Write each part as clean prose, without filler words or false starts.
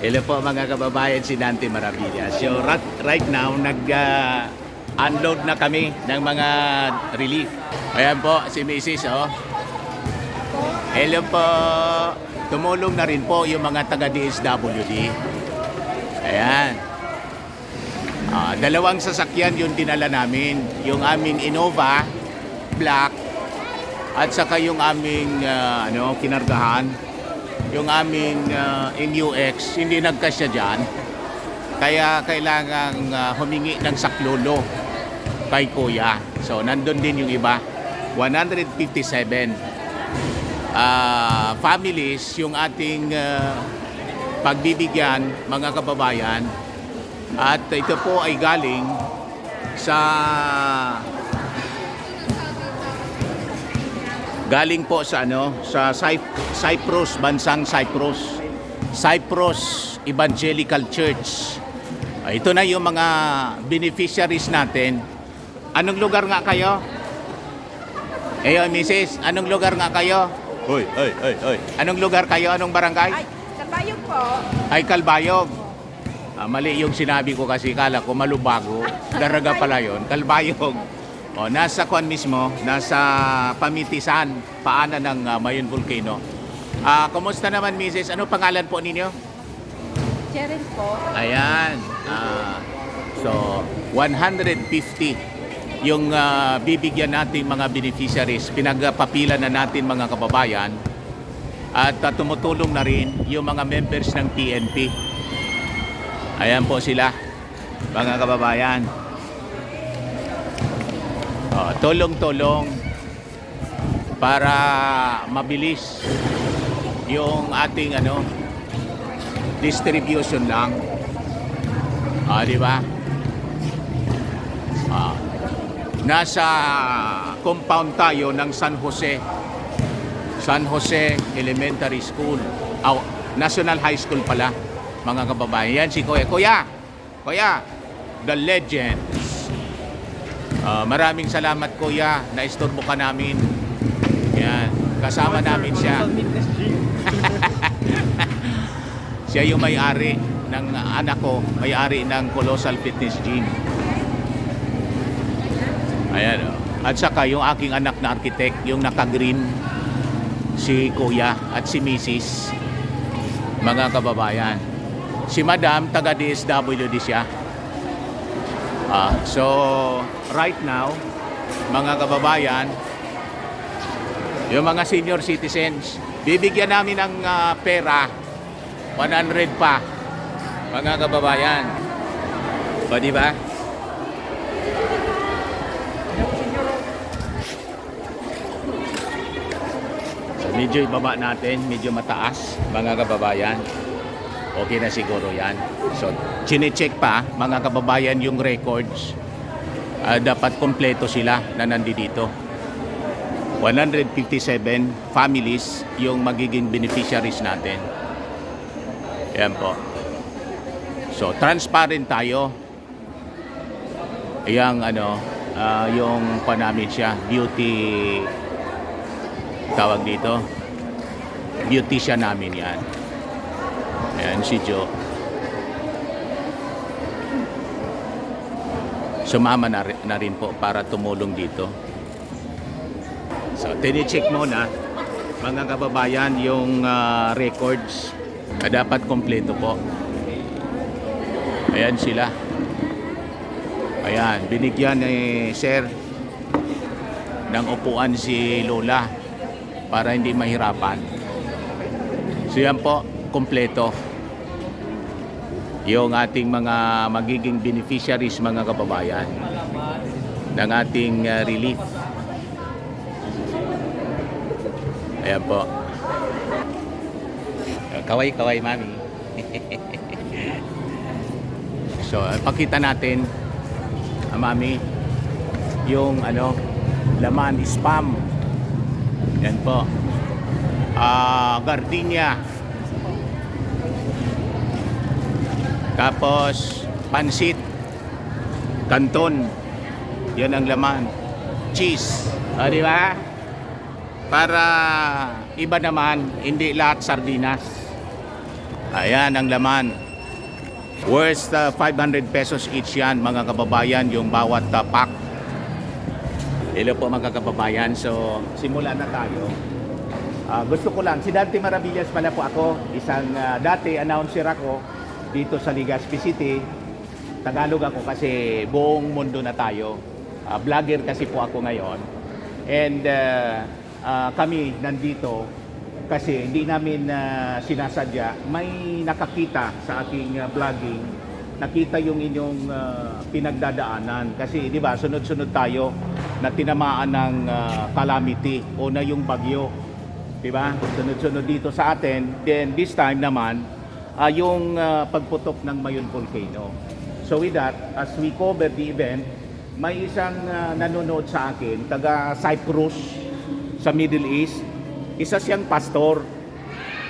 Hello po mga kababayan, si Dante Maravillas. So right now, nag-unload na kami ng mga relief. Ayan po, si Mrs. Oh. Hello po. Tumulong na rin po yung mga taga-DSWD. Ayan. Dalawang sasakyan yung dinala namin. Yung aming Innova Black at saka yung aming kinargahan. Yung aming NUX, hindi nagkasya dyan. Kaya kailangan humingi ng saklolo kay Kuya. So, nandun din yung iba. 157 families yung ating pagbibigyan, mga kababayan. At ito po ay galing sa Cyprus, bansang Cyprus Evangelical Church. Ito na yung mga beneficiaries natin. Anong lugar nga kayo? Mrs. Anong lugar nga kayo? Hoy. Anong lugar kayo? Anong barangay? Ay, Kabayog po. Ay, Kalbayog. Mali yung sinabi ko kasi kala ko Malubago. Daraga pala yun. Kalbayog. Nasa Kwan mismo, nasa Pamitisan, paanan ng Mayon Volcano. Kumusta naman, Mrs.? Ano pangalan po ninyo? Cheryl po. Ayan. So, 150 yung bibigyan natin mga beneficiaries. Pinagpapila na natin mga kababayan. At tumutulong na rin yung mga members ng PNP. Ayan po sila, mga kababayan. Tulong-tulong para mabilis yung ating distribution lang. Di ba? Nasa compound tayo ng San Jose Elementary School. National High School pala, mga kababayan. Yan si Kuya, the legend. Maraming salamat Kuya, naistorbo ka namin. Yan, kasama namin siya. Siya yung may-ari ng anak ko, may-ari ng Colossal Fitness Gym. Ayan. At saka yung aking anak na architect, yung naka-green, si Kuya at si Mrs. Mga kababayan. Si Madam, taga-DSWD siya. So, right now, mga kababayan, yung mga senior citizens, bibigyan namin ng pera, 100 pa, mga kababayan. O, di ba? So, medyo ibaba natin, medyo mataas, mga kababayan. Okay na siguro yan. So, chine-check pa, mga kababayan, yung records. Dapat kompleto sila na nandito. 157 families yung magiging beneficiaries natin. Ayan po. So, transparent tayo. Ayan, yung namin siya, beauty, tawag dito, beautician namin yan. Ayan si Jo. Sumama na rin po para tumulong dito. So, tinicheck muna, mga kababayan, yung records na dapat kompleto po. Ayan sila. Ayan, binigyan ni Sir ng upuan si Lola para hindi mahirapan. So yan po, kompleto yung ating mga magiging beneficiaries, mga kababayan, ng ating relief. Ayan po. Kaway, mami. So, pakita natin, mami, yung laman spam. Yan po. Gardenia. Tapos pansit, kanton. Yan ang laman. Cheese. Di ba? Para iba naman, hindi lahat sardinas. Ayan ang laman. Worth 500 pesos each yan, mga kababayan, yung bawat pack. Hello po mga kababayan. So, simulan na tayo. Gusto ko lang, si Dante Maravillas pala po ako. Isang dati announcer ako dito sa Legazpi City. Tagalog ako kasi buong mundo na tayo. Vlogger kasi po ako ngayon. And kami nandito kasi hindi namin sinasadya. May nakakita sa aking vlogging. Nakita yung inyong pinagdadaanan. Kasi di ba sunod-sunod tayo na tinamaan ng calamity o na yung bagyo. Di ba? Sunod-sunod dito sa atin. Then this time naman, yung pagputok ng Mayon Volcano. So with that, as we cover the event, may isang nanonood sa akin, taga Cyprus sa Middle East. Isa siyang pastor.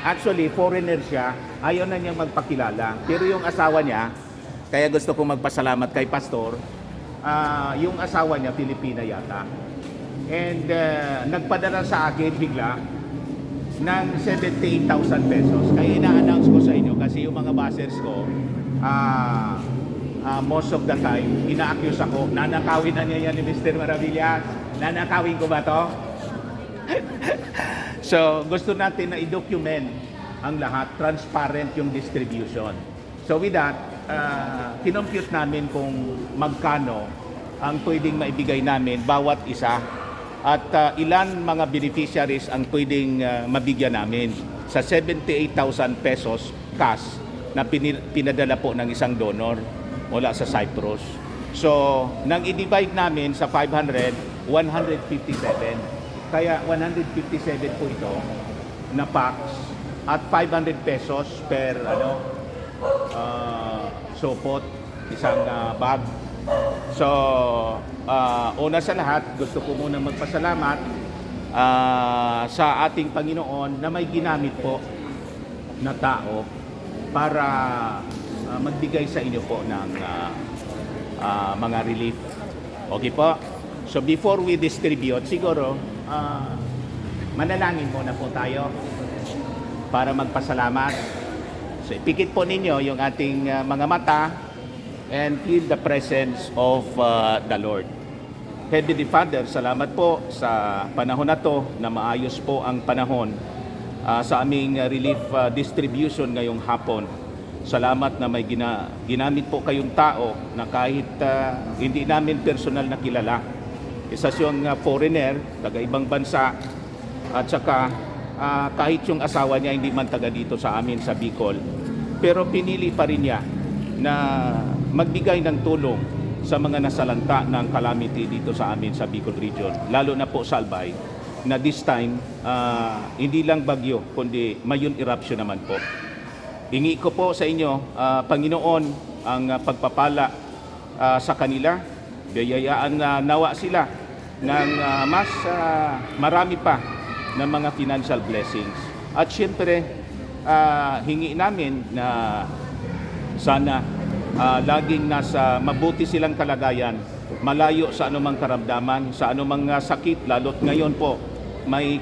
Actually, foreigner siya. Ayaw na niya magpakilala. Pero yung asawa niya, kaya gusto kong magpasalamat kay pastor, yung asawa niya, Pilipina yata. And nagpadala sa akin bigla ng 78,000 pesos. Kaya ina-announce ko sa inyo kasi yung mga bashers ko, most of the time, ina-accuse ako, nanakawin na niya yan ni Mr. Maravillas. Nanakawin ko ba to? So, gusto natin na i-document ang lahat, transparent yung distribution. So with that, kinompute namin kung magkano ang pwedeng maibigay namin bawat isa at ilan mga beneficiaries ang pwedeng mabigyan namin sa 78,000 pesos cash na pinadala po ng isang donor mula sa Cyprus. So, nang i-divide namin sa 500, 157. Kaya 157 po ito na packs at 500 pesos per sopot, isang bag. So, una sa lahat, gusto ko muna magpasalamat sa ating Panginoon na may ginamit po na tao para magbigay sa inyo po ng mga relief. Okay po? So before we distribute, siguro manalangin muna po tayo para magpasalamat. So ipikit po ninyo yung ating mga mata and feel the presence of the Lord. Heavenly Father, salamat po sa panahon na to na maayos po ang panahon sa aming relief distribution ngayong hapon. Salamat na may ginamit po kayong tao na kahit hindi namin personal na kilala. Isa siyang foreigner, taga ibang bansa, at saka kahit yung asawa niya hindi man taga dito sa amin sa Bicol. Pero pinili pa rin niya na magbigay ng tulong sa mga nasalanta ng calamity dito sa amin sa Bicol region. Lalo na po sa Albay, na this time, hindi lang bagyo, kundi Mayon eruption naman po. Hingi ko po sa inyo, Panginoon, ang pagpapala sa kanila. Biyayaan na nawa sila ng mas marami pa ng mga financial blessings. At syempre, hingi namin na sana laging nasa mabuti silang kalagayan, malayo sa anumang karamdaman, sa anumang sakit, lalo't ngayon po may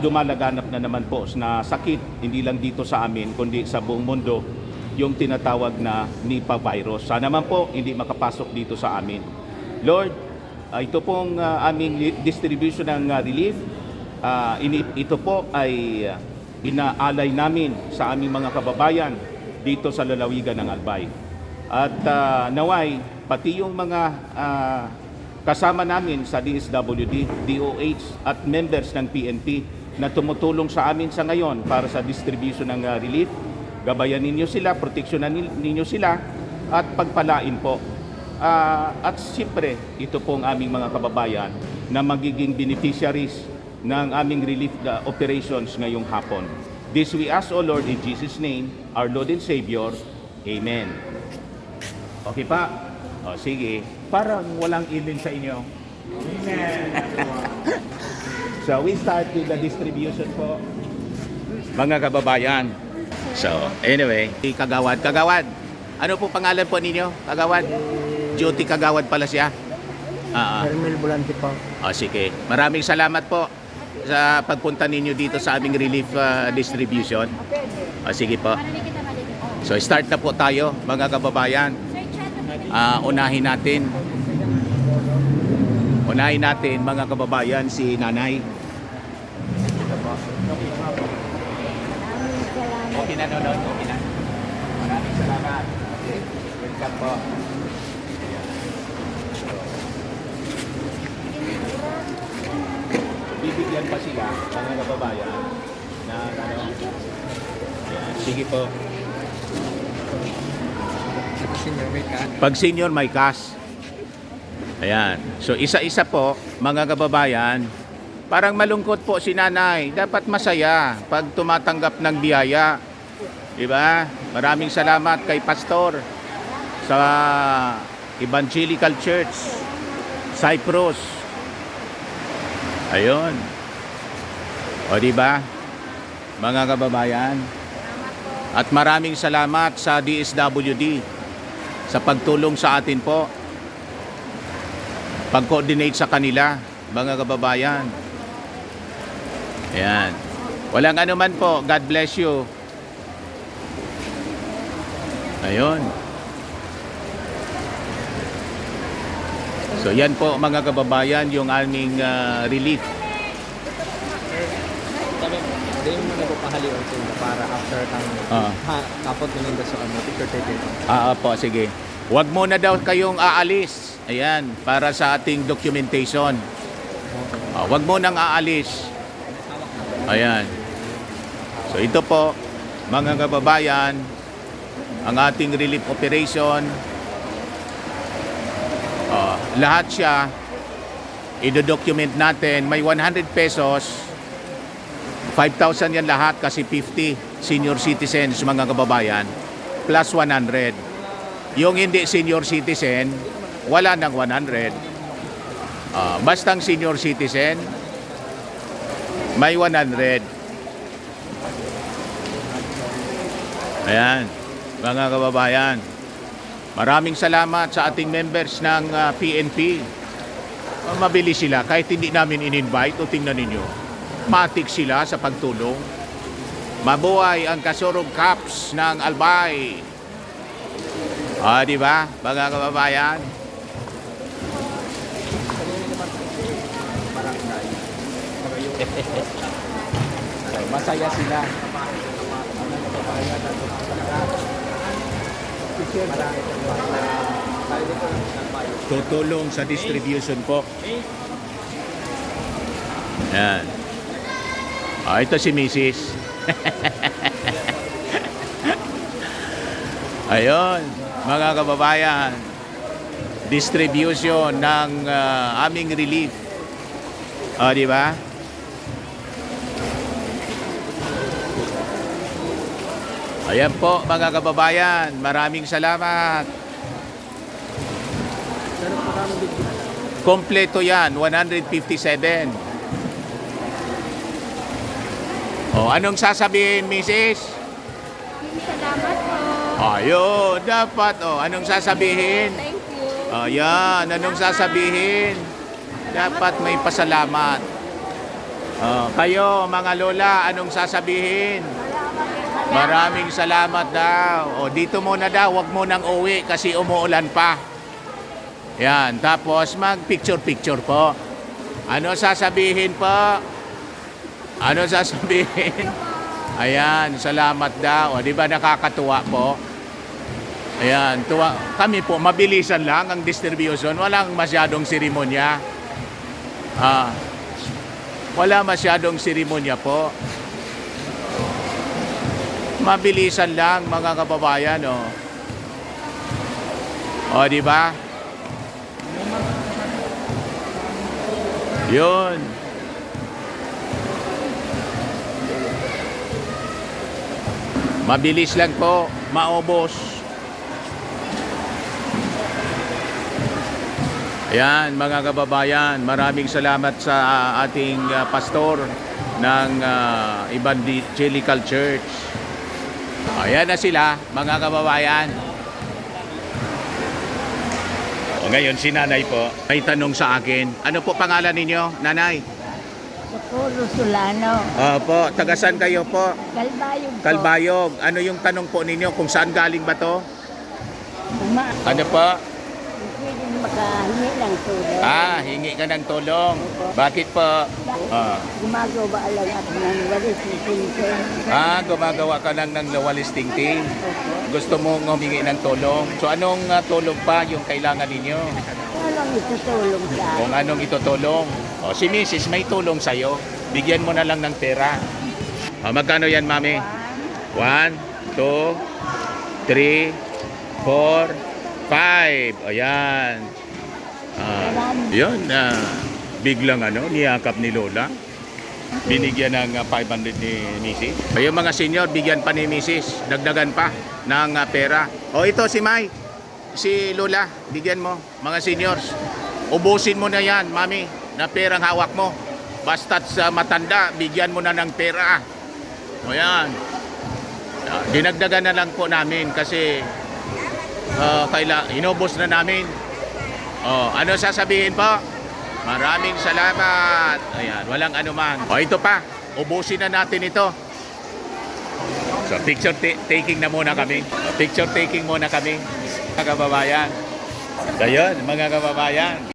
lumalaganap na naman po na sakit, hindi lang dito sa amin, kundi sa buong mundo, yung tinatawag na Nipah virus. Sana naman po hindi makapasok dito sa amin. Lord, ito pong aming distribution ng relief, ito po ay inaalay namin sa aming mga kababayan dito sa lalawigan ng Albay. At naway, pati yung mga kasama namin sa DSWD, DOH at members ng PNP na tumutulong sa amin sa ngayon para sa distribution ng relief, gabayan ninyo sila, proteksyonan ninyo sila at pagpalain po. At siyempre, ito pong aming mga kababayan na magiging beneficiaries ng aming relief operations ngayong hapon. This we ask, O Lord, in Jesus' name, our Lord and Savior. Amen. Okay pa? O sige, parang walang ilin sa inyo. Amen. So we start with the distribution po, mga kababayan. So anyway, Kagawad. Ano po pangalan po ninyo, Kagawad? Duty Kagawad pala siya. Hermel Volante po. O sige, maraming salamat po sa pagpunta ninyo dito sa aming relief distribution. O sige po. So start na po tayo mga kababayan. Unahin natin mga kababayan si nanay. Okay na, Nonod. Okay na. Maraming salamat. Welcome po. Bibigyan pa sila, mga kababayan, na ano. Yan. Sige po. Pag senior, may cash. Ayan. So, isa-isa po, mga kababayan, parang malungkot po si nanay. Dapat masaya pag tumatanggap ng biyaya. Diba? Maraming salamat kay Pastor sa Evangelical Church, Cyprus. Ayun. O diba? Mga kababayan. At maraming salamat sa DSWD sa pagtulong sa atin po. Pag-coordinate sa kanila, mga kababayan. Ayan. Walang anuman po. God bless you. Ayun. So yan po mga kababayan yung aming relief. Hindi mo na po pahaliwan sila para after kapot nila sa picture taking. Po, sige. Huwag muna daw kayong aalis. Ayan, para sa ating documentation. Huwag mo nang aalis. Ayan. So ito po, mga kababayan, ang ating relief operation. Lahat siya, i-document natin. May 100 pesos, 5,000 yan lahat kasi 50 senior citizens, mga kababayan, plus 100. Yung hindi senior citizen, wala ng 100. Bastang senior citizen, may 100. Ayan, mga kababayan. Maraming salamat sa ating members ng PNP. Mabilis sila kahit hindi namin in-invite. O tingnan ninyo, matik sila sa pagtulong. Mabuhay ang Kasurog Caps ng Albay. Di ba, mga kababayan? Masaya sila. Tutulong sa distribution po. Yan. Ito si Mrs. Ayun, mga kababayan. Distribution ng aming relief. Di ba? Ayan po mga kababayan, maraming salamat. Kompleto yan, 157. Anong sasabihin, Mrs.? Salamat po. Ayun, dapat. Anong sasabihin? Thank you. Yan, anong sasabihin? Dapat may pasalamat. Kayo, mga lola, anong sasabihin? Maraming salamat daw. Dito muna daw, wag mo nang uwi kasi umuulan pa. Yan, tapos mag-picture-picture po. Ano sasabihin po? Ano sasabihin? Ayan, salamat daw. Di ba nakakatuwa po? Ayan, tuwa. Kami po, mabilisan lang ang distribution. Walang masyadong seremonya. Wala masyadong seremonya po. Mabilisan lang mga kababayan, di ba? Yun. Mabilis lang po, maubos. Ayan, mga kababayan, maraming salamat sa ating pastor ng Evangelical Church. Ayan na sila, mga kababayan. Ngayon, si nanay po, may tanong sa akin. Ano po pangalan ninyo, nanay? Socorro Solano. Opo, tagasan kayo po? Kalbayog po. Kalbayog. Ano yung tanong po ninyo kung saan galing ba to? Uma. Ano po? Pwede makahingi ng tulong. Hingi ka ng tulong. Bakit po? Gumagawa lang ako ng walis itintin. Gumagawa ka lang ng lawalis tingting. Gusto mo humingi ng tulong. So anong tulong pa yung kailangan ninyo? Anong itutulong sa akin? Kung anong itutulong? Si Mrs. may tulong sa'yo. Bigyan mo na lang ng pera. Magkano yan, Mami? 1, 2, 3, 4, 5. Ayan. Yun. Biglang niyakap ni Lola. Binigyan ng 500 ni Mrs. Yung mga senior, bigyan pa ni Mrs. Dagdagan pa ng pera. Ito si May. Si Lola, bigyan mo. Mga seniors. Ubusin mo na yan, Mami, na perang hawak mo. Basta't sa matanda, bigyan mo na ng pera. Yan. Dinagdagan na lang po namin kasi inubos na namin. Ano sasabihin po? Maraming salamat. Ayan, walang anuman. Ito pa. Ubusin na natin ito. So, picture taking na muna kami. Picture taking muna kami. Mga kababayan. Ayun, mga kababayan.